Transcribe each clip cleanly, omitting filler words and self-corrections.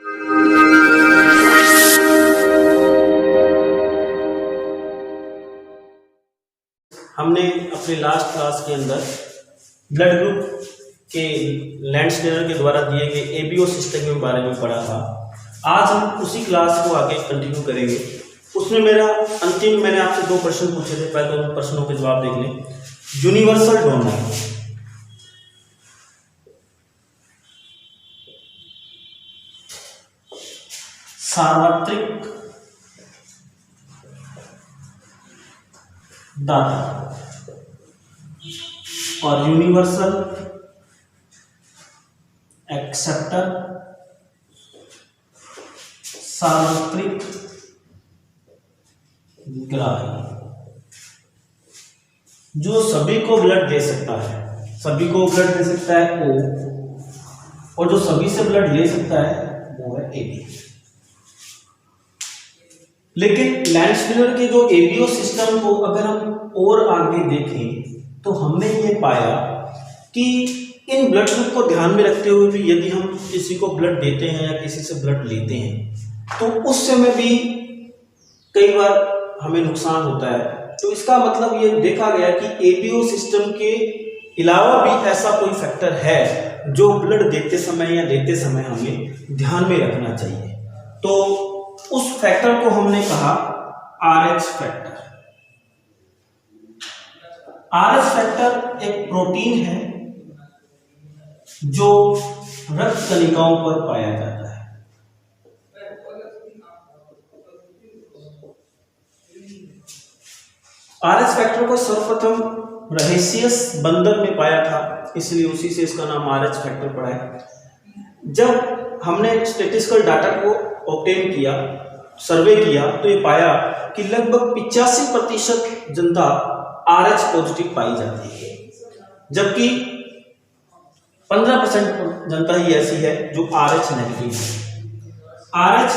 हमने अपने last class के अंदर ब्लड ग्रुप के लैंडस्टेनर के द्वारा दिए गए एबीओ सिस्टम के बारे में पढ़ा था। आज हम उसी क्लास को आगे कंटिन्यू करेंगे। उसमें मैंने आपसे 2 प्रश्न पूछे थे। पहले 2 प्रश्नों के जवाब देख लें। यूनिवर्सल डोनर, सार्वत्रिक दाता और यूनिवर्सल एक्सेप्टर, सार्वत्रिक ग्राही, जो सभी को ब्लड दे सकता है। सभी को ब्लड दे सकता है ओ, और जो सभी से ब्लड ले सकता है वो है एबी। लेकिन लैंडस्टेनर के जो एबीओ सिस्टम को अगर हम और आगे देखें तो हमने ये पाया कि इन ब्लड ग्रुप को ध्यान में रखते हुए भी यदि हम किसी को ब्लड देते हैं या किसी से ब्लड लेते हैं तो उस समय भी कई बार हमें नुकसान होता है। तो इसका मतलब ये देखा गया कि एबीओ सिस्टम के अलावा भी ऐसा कोई फैक्टर है जो ब्लड देते समय या लेते समय हमें ध्यान में रखना चाहिए। तो उस फैक्टर को हमने कहा आरएच फैक्टर। आरएच फैक्टर एक प्रोटीन है जो रक्त कणिकाओं पर पाया जाता है। आरएच फैक्टर को सर्वप्रथम रहेसियस बंदर में पाया था, इसलिए उसी से इसका नाम आरएच फैक्टर पड़ा है। जब हमने स्टैटिस्टिकल डाटा को ऑब्टेन किया, सर्वे किया, तो ये पाया कि लगभग 85% जनता आरएच पॉजिटिव पाई जाती है, जबकि 15% जनता ही ऐसी है जो आरएच नेगेटिव है। आरएच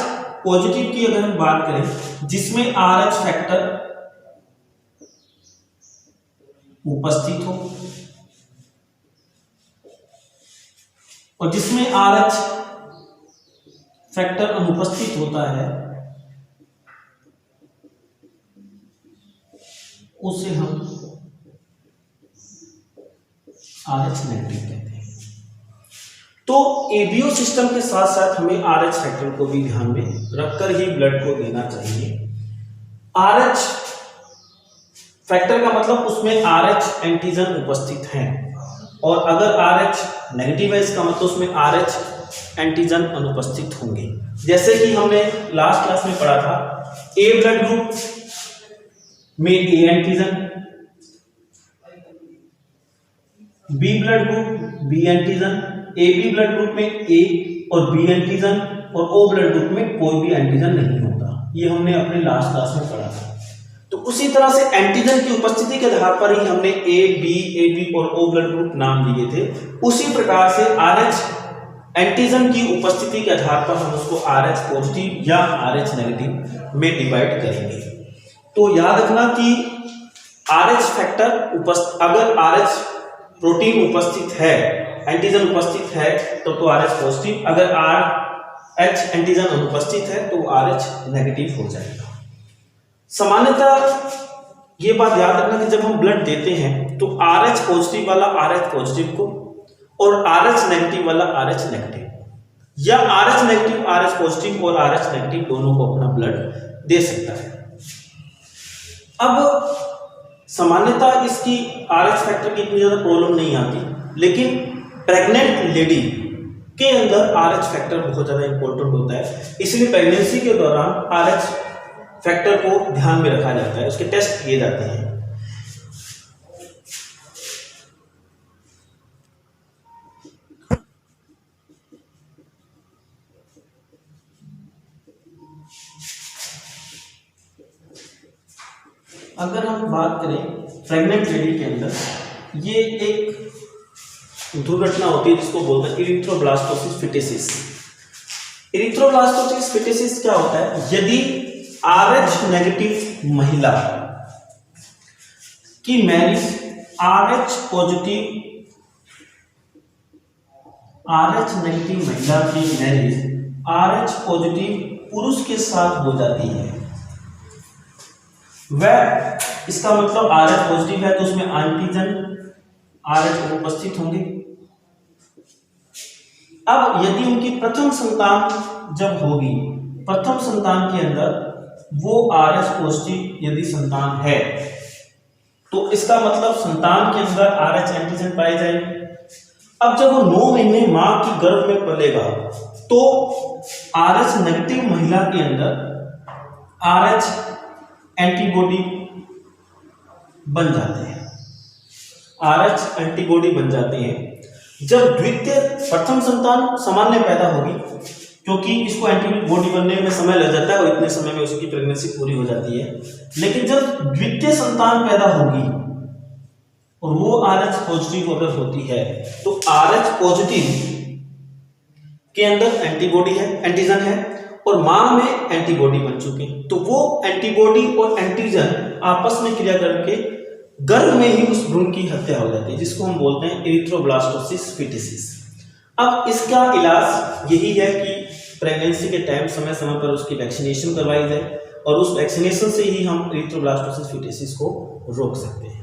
पॉजिटिव की अगर हम बात करें, जिसमें आरएच फैक्टर उपस्थित हो और जिसमें आरएच फैक्टर अनुपस्थित होता है, उसे हम आरएच नेगेटिव कहते हैं। तो एबीओ सिस्टम के साथ साथ हमें आरएच फैक्टर को भी ध्यान में रखकर ही ब्लड को देना चाहिए। आरएच फैक्टर का मतलब उसमें आरएच एंटीजन उपस्थित हैं, और अगर आरएच नेगेटिव है इसका मतलब उसमें आरएच एंटीजन अनुपस्थित होंगे। जैसे कि हमने लास्ट क्लास में पढ़ा था, ए ब्लड ग्रुप में A antigen, B blood group B antigen, A B blood group में ए और बी एंटीजन, और ओ ब्लड ग्रुप में कोई भी एंटीजन नहीं होता। ये हमने अपने लास्ट क्लास में पढ़ा था। तो उसी तरह से एंटीजन की उपस्थिति के आधार पर ही हमने ए बी और ओ ब्लड ग्रुप नाम दिए थे। उसी प्रकार से आरएच एंटीजन की उपस्थिति के आधार पर हम उसको आरएच पॉजिटिव या आरएच नेगेटिव में डिवाइड करेंगे। तो याद रखना कि आरएच फैक्टर अगर आरएच प्रोटीन उपस्थित है, एंटीजन उपस्थित है तो आरएच पॉजिटिव, अगर आरएच एंटीजन अनुपस्थित है तो आरएच नेगेटिव हो जाएगा। सामान्यतः ये बात याद रखना कि जब हम ब्लड देते हैं तो आरएच पॉजिटिव वाला आरएच पॉजिटिव को और आरएच नेगेटिव वाला आरएच नेगेटिव, या आरएच नेगेटिव आरएच पॉजिटिव और आरएच नेगेटिव दोनों को अपना ब्लड दे सकता है। अब सामान्यतः इसकी आरएच फैक्टर की इतनी ज्यादा प्रॉब्लम नहीं आती, लेकिन प्रेग्नेंट लेडी के अंदर आरएच फैक्टर बहुत ज्यादा इंपॉर्टेंट होता है। इसलिए प्रेगनेंसी के दौरान आरएच फैक्टर को ध्यान में रखा जाता है, उसके टेस्ट किए जाते हैं। अगर हम बात करें प्रेग्नेंट लेडी के अंदर, ये एक दुर्घटना होती है जिसको बोलते हैं इरिथ्रोब्लास्टोसिस फिटेसिस। इरिथ्रोब्लास्टोसिस फिटेसिस क्या होता है? यदि आरएच नेगेटिव महिला की marriage RH positive RH negative महिला की मैरिज RH पॉजिटिव पुरुष के साथ हो जाती है, वह इसका मतलब RH पॉजिटिव है तो उसमें एंटीजन RH उपस्थित होंगे। अब यदि उनकी प्रथम संतान जब होगी, प्रथम संतान के अंदर वो RH पॉजिटिव यदि संतान है तो इसका मतलब संतान के अंदर RH एंटीजन पाए जाएंगे। अब जब वो 9 महीने मां की गर्भ में पलेगा तो RH नेगेटिव महिला के अंदर RH एंटीबॉडी बन जाते हैं, RH एंटीबॉडी बन जाते हैं। जब द्वितीय प्रथम संतान सामान्य पैदा होगी, क्योंकि इसको एंटीबॉडी बनने में समय लग जाता है और इतने समय में उसकी प्रेगनेंसी पूरी हो जाती है, लेकिन जब द्वितीय संतान पैदा होगी और वो RH पॉजिटिव अगर होती है तो RH पॉजिटिव के अंदर एंटीबॉडी है, एंटीजन है और मां में एंटीबॉडी बन चुके हैं, तो वो एंटीबॉडी और एंटीजन आपस में क्रिया करके गर्भ में ही उस भ्रूण की हत्या हो जाती है, जिसको हम बोलते हैं एरिथ्रोब्लास्टोसिस फीटिसिस। अब इसका इलाज यही है कि प्रेगनेंसी के टाइम समय समय पर उसकी वैक्सीनेशन करवाई जाए और उस वैक्सीनेशन से ही हम एरिथ्रोब्लास्टोसिस फीटिसिस को रोक सकते हैं।